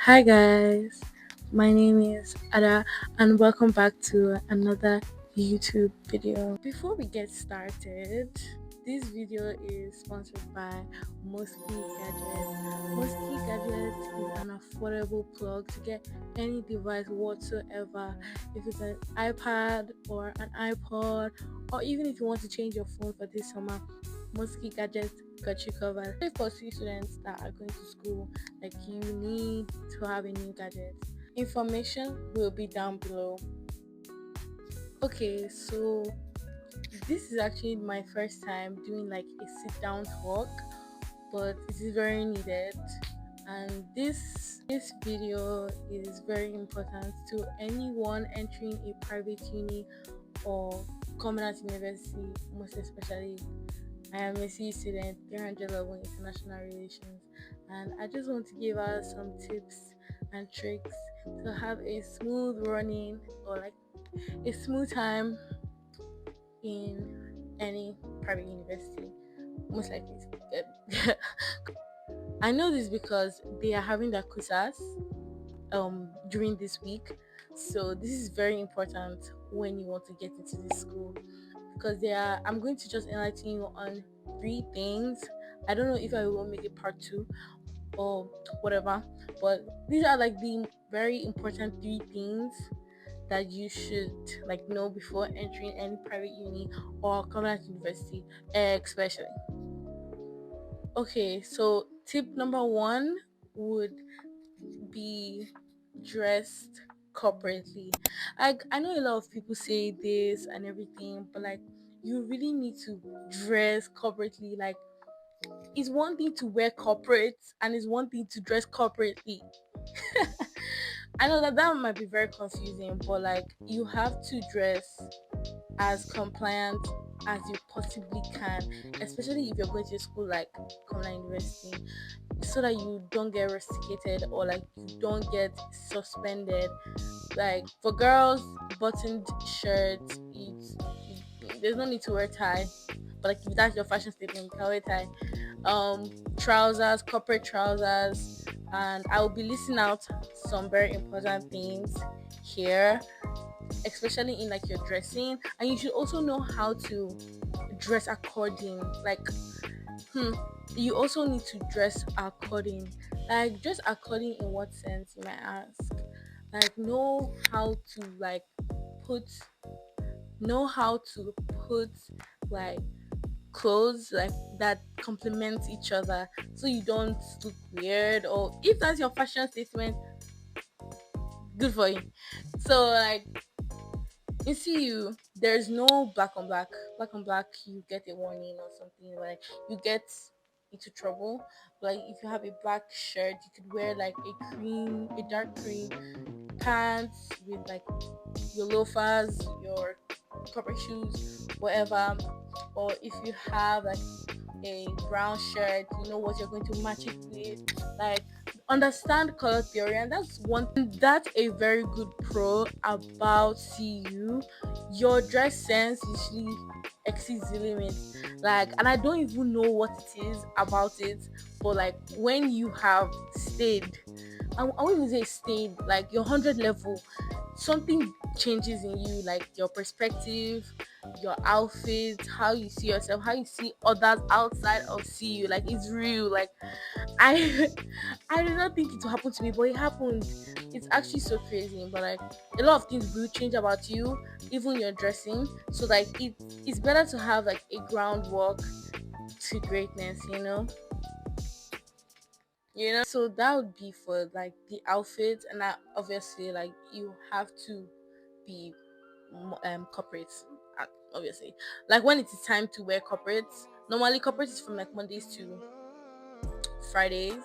Hi guys, my name is Ada and welcome back to another YouTube video. Before we get started, this video is sponsored by Mosky Gadgets. Mosky Gadgets is an affordable plug to get any device whatsoever. If it's an iPad or an iPod, or even if you want to change your phone for this summer, Mosky Gadgets got you covered. For students that are going to school, like you need to have a new gadget. Information will be down below. Okay, so this is actually my first time doing like a sit down talk, but it is very needed. And this video is very important to anyone entering a private uni or coming out university, most especially. I am a CE student, 300 level international relations, and I just want to give us some tips and tricks to have a smooth running or like a smooth time in any private university. Most likely it's good. I know this because they are having their quizzes during this week, so this is very important when you want to get into this school because I'm going to just enlighten you on three things. I don't know if I will make it part two or whatever, but these are like the very important three things that you should like know before entering any private uni or community university, especially. Okay, so tip number one would be dressed corporately. I know a lot of people say this and everything, but like you really need to dress corporately. Like it's one thing to wear corporate and it's one thing to dress corporately. I know that might be very confusing, but like you have to dress as compliant as you possibly can, especially if you're going to a school like Commonwealth University, so that you don't get rusticated or like you don't get suspended. Like for girls, buttoned shirt, there's no need to wear tie. But like if that's your fashion statement, you can wear tie. Trousers, corporate trousers, and I will be listing out some very important things here, especially in like your dressing, and you should also know how to dress according. Like you also need to dress according. Like dress according in what sense, you might ask? Like put know how to put like clothes like that complement each other, so you don't look weird, or if that's your fashion statement, good for you. So like you see, there's no black on black. Black on black, you get a warning or something, like you get into trouble. Like if you have a black shirt, you could wear like a dark cream pants with like your loafers, your corporate shoes, whatever. Or if you have like a brown shirt, you know what you're going to match it with. Like understand color theory, and that's a very good pro about CU. Your dress sense usually exceeds the limit. Like, and I don't even know what it is about it, but like when you have stayed, I won't even say stayed, like your 100 level, something changes in you, like your perspective, your outfit, how you see yourself, how you see others outside of see you. Like it's real. Like I I did not think it would happen to me, but it happened. It's actually so crazy. But like a lot of things will change about you, even your dressing. So like it's better to have like a groundwork to greatness, so that would be for like the outfit, and that obviously like you have to be corporate, obviously. Like when it is time to wear corporates, normally corporate is from like Mondays to Fridays.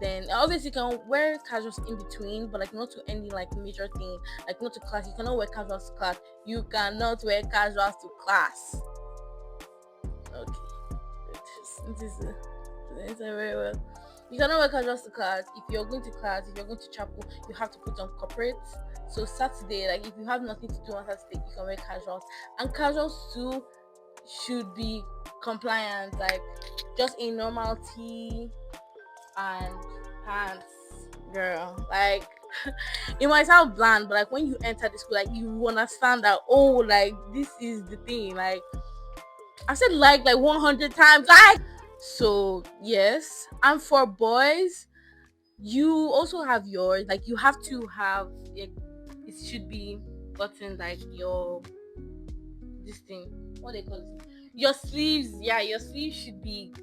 Then obviously you can wear casuals in between, but like not to any like major thing, like not to class. You cannot wear casuals to class. You cannot wear casuals to class. Okay, this is very well. You cannot wear casuals to class. If you're going to class, if you're going to chapel, you have to put on corporate. So Saturday, like if you have nothing to do on Saturday, you can wear casuals. And casuals too should be compliant, like just a normal tee and pants girl. Like it might sound bland, but like when you enter the school, like you understand that, oh, like this is the thing. Like I said like 100 times. Like, so yes. And for boys, you also have yours. Like you have to have it should be button like your this thing. What they call it? Your sleeves, yeah, your sleeves should be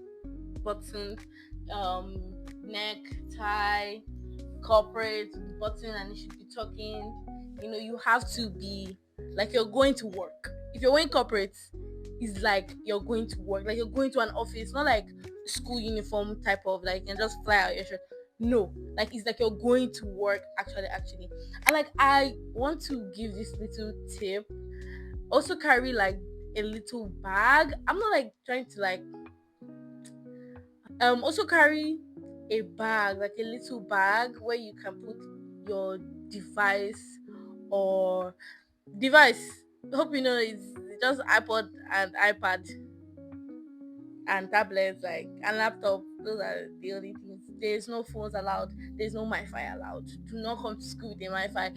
buttoned, neck, tie, corporate button, and it should be tucking. You know, you have to be like you're going to work. If you're wearing corporate, it's like you're going to work, like you're going to an office, not like school uniform type of like and just fly out your shirt. No, like it's like you're going to work actually. And like I want to give this little tip. Also carry like a little bag. I'm not like trying to like also carry a bag, like a little bag where you can put your device or device. Hope you know it's just iPod and iPad and tablets, like and laptop. Those are the only things. There's no phones allowed. There's no Wi-Fi allowed. Do not come to school with a Wi-Fi.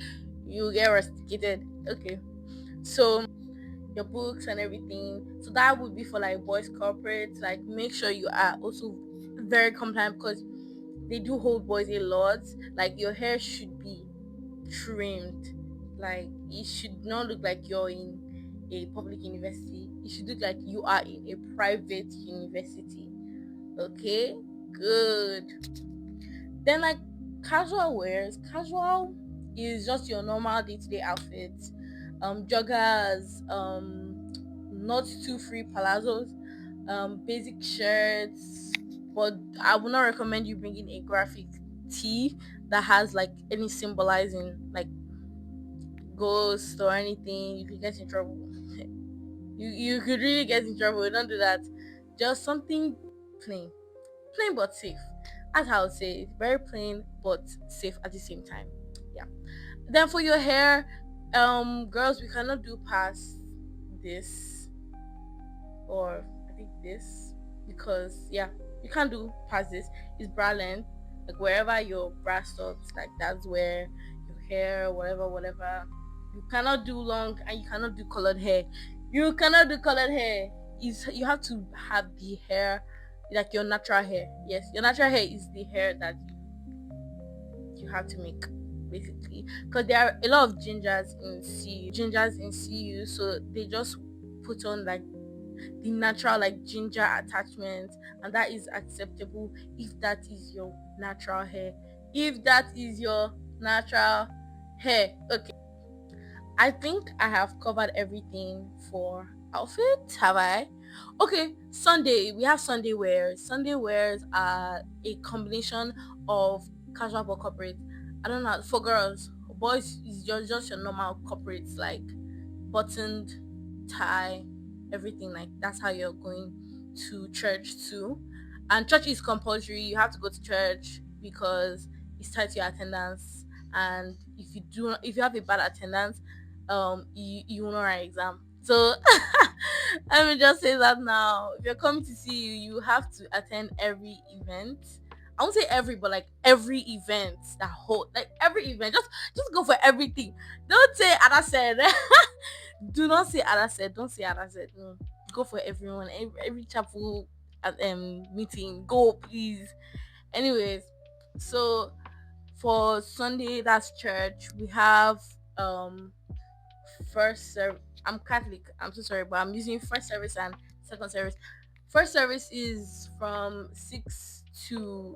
You get rusticated. Okay. So your books and everything. So that would be for like boys corporate. Like make sure you are also very compliant because they do hold boys a lot. Like your hair should be trimmed. Like it should not look like you're in a public university. It should look like you are in a private university. Okay? Good. Then like casual wears. Casual is just your normal day-to-day outfit. Joggers, not too free palazzos, basic shirts, but I would not recommend you bringing a graphic tee that has like any symbolizing like ghost or anything. You could get in trouble. You could really get in trouble. Don't do that. Just something plain, plain but safe. That's how I would say it. Very plain but safe at the same time. Yeah. Then for your hair, girls, we cannot do past this or I think this because yeah, you can't do past this. It's bra length, like wherever your bra stops, like that's where your hair, whatever. You cannot do long and you cannot do colored hair. You cannot do colored hair. Is you have to have the hair like your natural hair. Yes, your natural hair is the hair that you have to make basically because there are a lot of gingers in CU, so they just put on like the natural like ginger attachment, and that is acceptable if that is your natural hair. If that is your natural hair, okay. I think I have covered everything for outfit. Have I? Okay, Sunday. We have Sunday wears. Sunday wears are a combination of casual but corporate. I don't know for girls. Boys is just your normal corporates like buttoned tie, everything like that's how you're going to church too. And church is compulsory. You have to go to church because it's tied to your attendance. And if you have a bad attendance, you will not write exam. So let me just say that now. If you're coming to see you have to attend every event. I won't say every, but like every event that whole like every event. Just go for everything. Don't say Ada said. Do not say Ada said. Don't say Ada said. No. Go for everyone. Every chapel meeting. Go please. Anyways, so for Sunday that's church. We have first service. I'm Catholic. I'm so sorry, but I'm using first service and second service. First service is from 6 to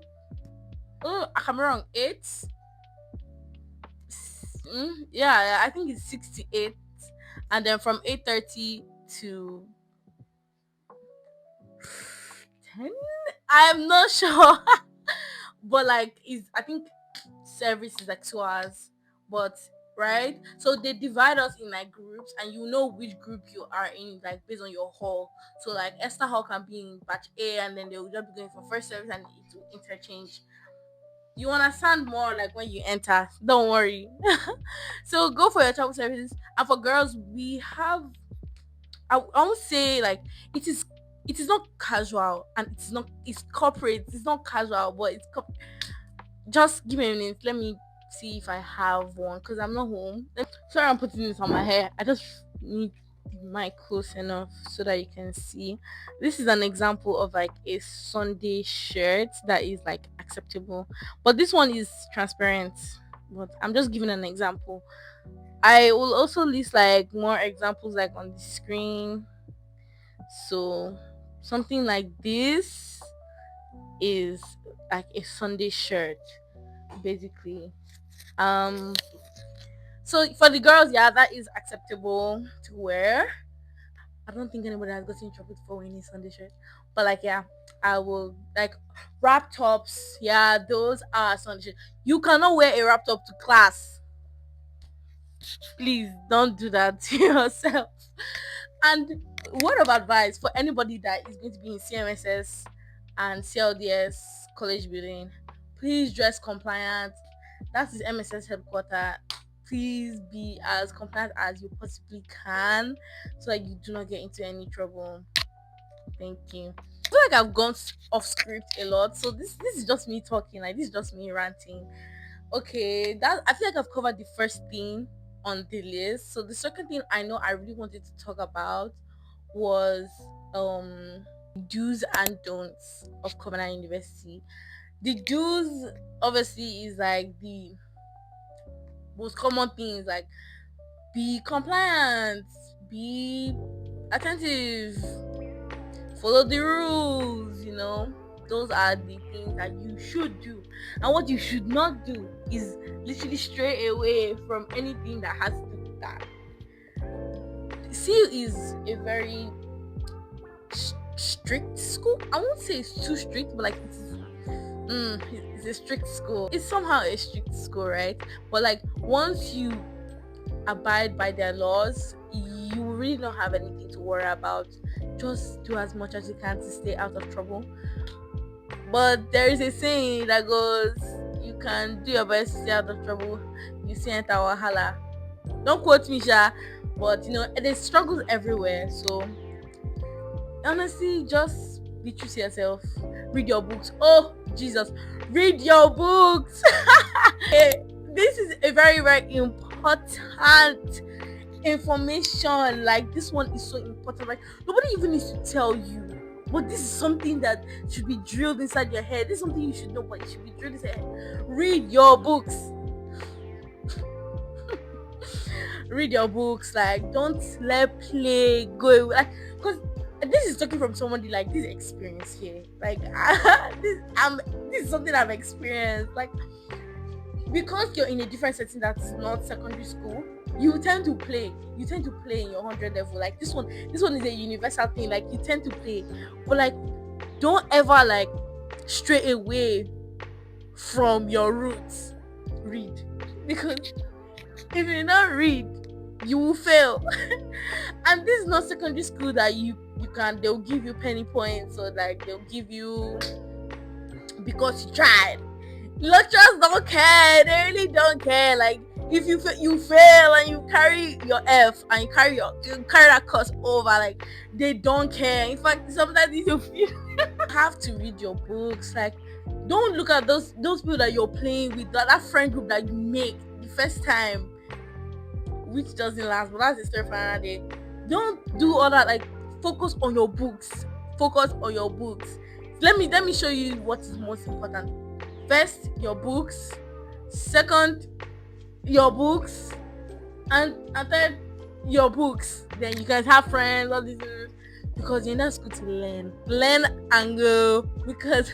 I'm wrong 8. Yeah, I think it's 68, and then from 8:30 to 10. I'm not sure, but like is I think service is like 2 hours, but right. So they divide us in like groups, and you know which group you are in like based on your hall. So like Esther Hall can be in batch A, and then they will just be going for first service, and it will interchange. You understand more like when you enter. Don't worry. So go for your travel services. And for girls, we have I won't say like it is it is not casual and it's corporate. It's not casual, but Just give me a minute. Let me see if I have one because I'm not home. Sorry, I'm putting this on my hair. I just need my close enough so that you can see. This is an example of like a Sunday shirt that is like acceptable, but this one is transparent. But I'm just giving an example. I will also list like more examples like on the screen. So something like this is like a Sunday shirt, basically. Um, so for the girls, yeah, that is acceptable to wear. I don't think anybody has gotten in trouble for wearing a Sunday shirt, but like, yeah, I will like wrap tops. Yeah, those are Sunday shirts. You cannot wear a wrap top to class. Please don't do that to yourself. And word of advice for anybody that is going to be in CMSS and CLDS college building, please dress compliant. That is MSS headquarter. Please be as compliant as you possibly can so that you do not get into any trouble. Thank you. I feel like I've gone off script a lot, so this is just me talking. Like, this is just me ranting. Okay, that I feel like I've covered the first thing on the list. So the second thing I know I really wanted to talk about was do's and don'ts of Covenant University. The do's obviously is like the most common things, like be compliant, be attentive, follow the rules, those are the things that you should do. And what you should not do is literally stray away from anything that has to do with that. CU is a very strict school. I won't say it's too strict, but like it's a strict school. It's somehow a strict school, right? But like once you abide by their laws, you really don't have anything to worry about. Just do as much as you can to stay out of trouble. But there is a saying that goes, you can do your best to stay out of trouble, you see enter wahala. Don't quote me, Sha, but there's struggles everywhere. So honestly, just be true to yourself. Read your books. Oh Jesus, read your books. This is a very, very important information. Like, this one is so important. Like, nobody even needs to tell you, but this is something that should be drilled inside your head. This is something you should know, but it should be drilled inside your head. Read your books. Read your books. Like, don't let play go away. Like, because this is talking from somebody like this experience here. Like, this is something I've experienced. Like, because you're in a different setting that's not secondary school, you tend to play in your 100 level. Like, this one is a universal thing. Like, you tend to play, but like, don't ever like stray away from your roots. Read, because if you don't read, you will fail. And this is not secondary school that they'll give you penny points, or like they'll give you because you tried. Lecturers don't care. They really don't care. Like, if you fail and you carry your F and you carry that course over, like, they don't care. In fact, sometimes you have to read your books. Like, don't look at those people that you're playing with, that friend group that you make the first time, which doesn't last, but that's the story for another day. Don't do all that. Like, focus on your books. Let me show you what is most important. First, your books. Second, your books. And third, your books. Then you guys have friends, all these things, because you're not school to learn and go. Because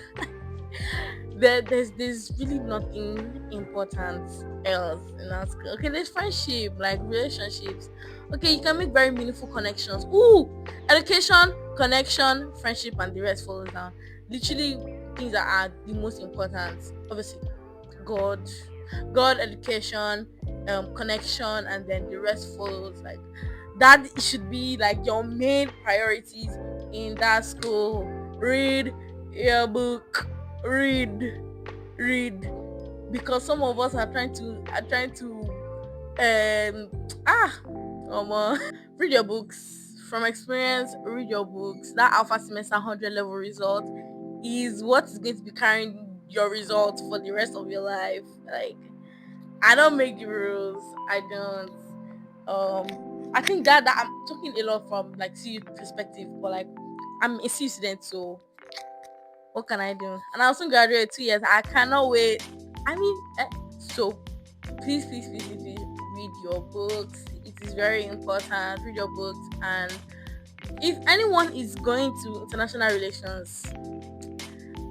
there's really nothing important else in our school. Okay, there's friendship, like relationships. Okay, you can make very meaningful connections. Education, connection, friendship, and the rest follows down. Literally, things that are the most important. Obviously, God, education, connection, and then the rest follows. Like, that should be like your main priorities in that school. Read your book. Read, because some of us are trying to read your books. From experience, read your books. That alpha semester 100 level result is what is going to be carrying your results for the rest of your life. Like, I don't make the rules. I don't. I think that I'm talking a lot from like CU perspective, but like I'm a CU student, so what can I do? And I'll soon graduate 2 years. I cannot wait. I mean, so please, please, please, please, please read your books. It is very important. Read your books, and if anyone is going to international relations,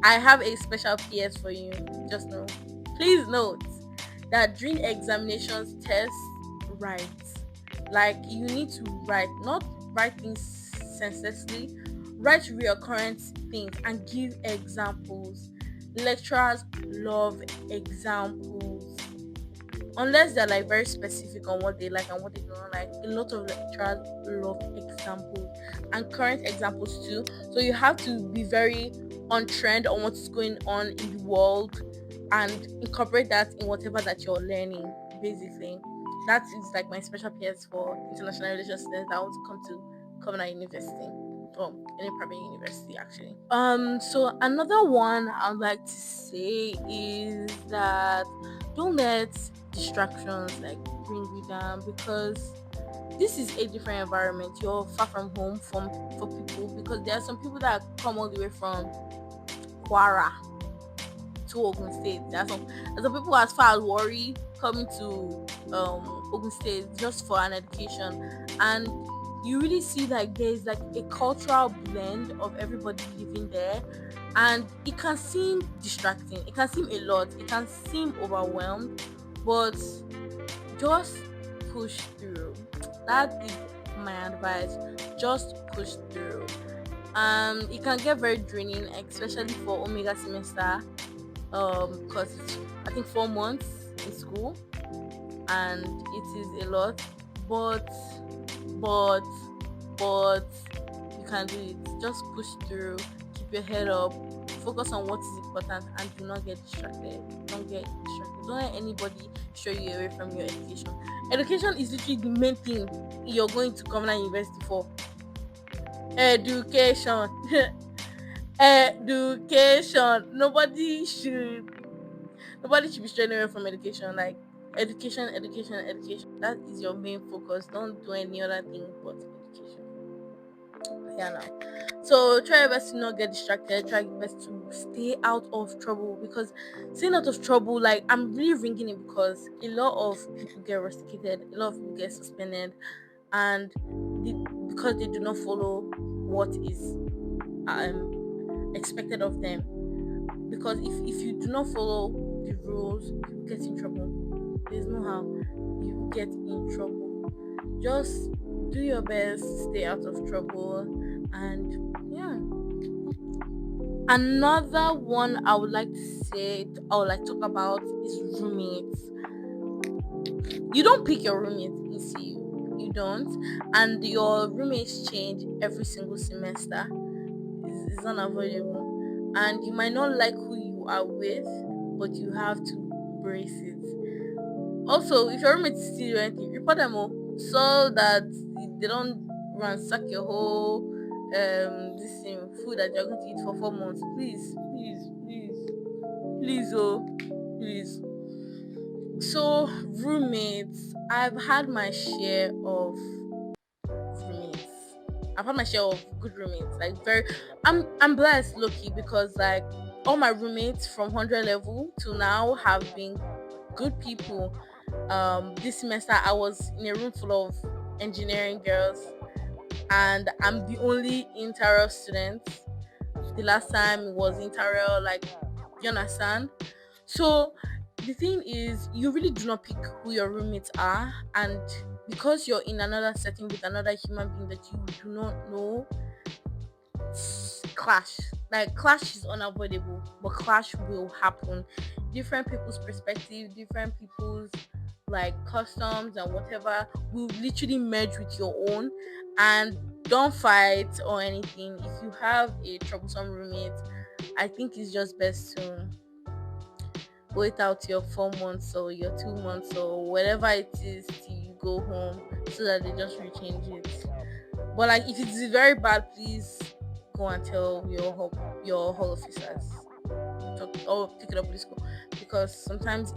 I have a special PS for you. Just know. Please note that during examinations, tests, write. Like, you need to write, not write things senselessly. Write recurrent things and give examples. Lecturers love examples. Unless they're like very specific on what they like and what they don't like, a lot of lecturers love examples and current examples too. So you have to be very on trend on what's going on in the world and incorporate that in whatever that you're learning. Basically, that is like my special PS for international relations students that want to come to Covenant University, or any private university actually. So another one I'd like to say is that don't let distractions like bring you down, because this is a different environment. You're far from home from for people, because there are some people that come all the way from Kwara to Ogun State. There's some people as far as Warri coming to Ogun State just for an education, and you really see like there's like a cultural blend of everybody living there, and it can seem distracting. It can seem a lot. It can seem overwhelmed, but just push through. That is my advice. Just push through. It can get very draining, especially for Omega semester. Because I think 4 months in school, and it is a lot. But but but you can do it. Just push through. Keep your head up. Focus on what is important, and do not get distracted. Don't get distracted. Don't let anybody stray you away from your education. Education is literally the main thing you're going to Covenant University for. Education. Education. Nobody should be straying away from education. Like, education, education, education. That is your main focus. Don't do any other thing but education. Yeah, now. So try your best to not get distracted. Try your best to stay out of trouble, because staying out of trouble, like, I'm really ringing it because a lot of people get rusticated, a lot of people get suspended, and because they do not follow what is expected of them. Because if you do not follow the rules, you get in trouble. There's no how you get in trouble. Just do your best, stay out of trouble, and yeah. Another one I would like to say, or like talk about, is roommates. You don't pick your roommates in CU. You don't, and your roommates change every single semester. It's unavoidable, and you might not like who you are with, but you have to brace it. Also, if your roommate is still anything, report them all, so that they don't ransack your whole this food that you're going to eat for 4 months. Please, please, please, please, oh, please. So roommates, I've had my share of roommates. I've had my share of good roommates. Like, very, I'm blessed, lucky, because like all my roommates from 100 level to now have been good people. This semester I was in a room full of engineering girls, and I'm the only interior student. The last time it was interior, like, you understand. So the thing is, you really do not pick who your roommates are, and because you're in another setting with another human being that you do not know, clash. Like, clash is unavoidable, but clash will happen. Different people's perspective, different people's like customs and whatever will literally merge with your own. And don't fight or anything. If you have a troublesome roommate, I think it's just best to wait out your 4 months or your 2 months or whatever it is till you go home, so that they just rechange it. But like, if it's very bad, please go and tell your hall officers. Talk or take it up with school, because sometimes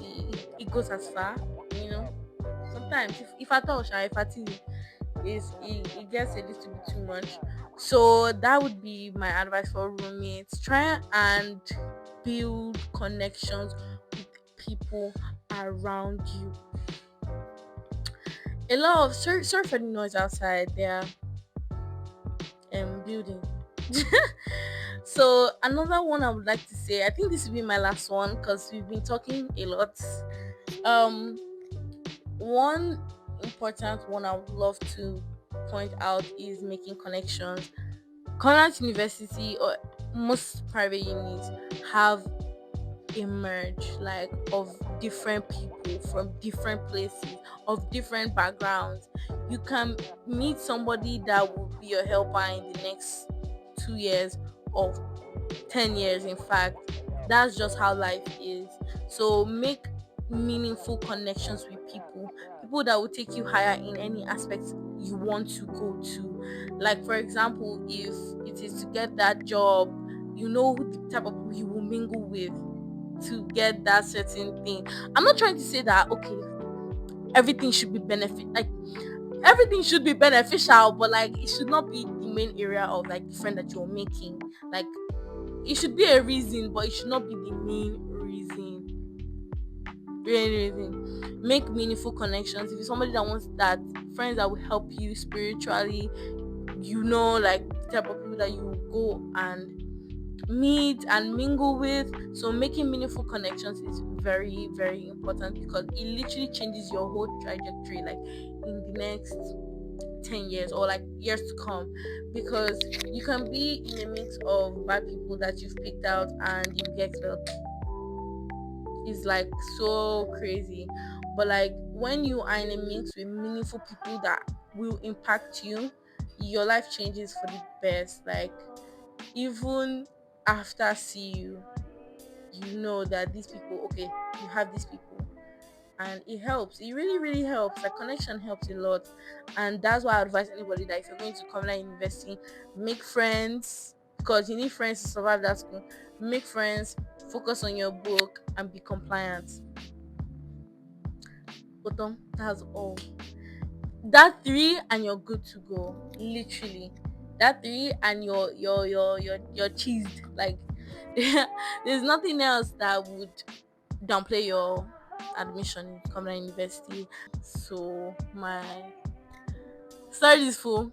it goes as far, you know. Sometimes if at all if at all it gets a little bit too much. So that would be my advice for roommates. Try and build connections with people around you. A lot of sorry for the noise outside. There building. So another one I would like to say, I think this will be my last one because we've been talking a lot. Um, one important one I would love to point out is making connections. Current university or most private unis have a merge like of different people from different places, of different backgrounds. You can meet somebody that will be your helper in the next 2 years or 10 years. In fact, that's just how life is. So make meaningful connections with people that will take you higher in any aspect you want to go to. Like for example, if it is to get that job, you know who the type of people you will mingle with to get that certain thing. I'm not trying to say that okay, everything should be benefit like everything should be beneficial, but like it should not be the main area of like the friend that you're making. Like it should be a reason, but it should not be the main reason. Main reason. Make meaningful connections. If you're somebody that wants that friends that will help you spiritually, you know, like the type of people that you go and meet and mingle with. So making meaningful connections is very, very important because it literally changes your whole trajectory, like in the next 10 years or like years to come, because you can be in a mix of bad people that you've picked out and you get expelled. Is like so crazy. But like when you are in a mix with meaningful people that will impact you, your life changes for the best. Like even after see you know that these people, okay, you have these people, and it helps. It really, really helps. Like connection helps a lot, and that's why I advise anybody that if you're going to communal university, make friends because you need friends to survive that school. Make friends, focus on your book, and be compliant. Bottom, that's all. That three, and you're good to go. Literally, that three, and you're cheesed. Like there's nothing else that would downplay your admission in communal university. So my story is full,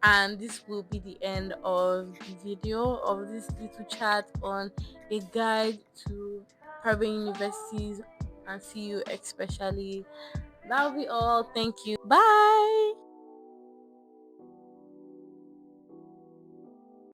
and this will be the end of the video of this little chat on a guide to private universities and CU especially. That'll be all. Thank you. Bye.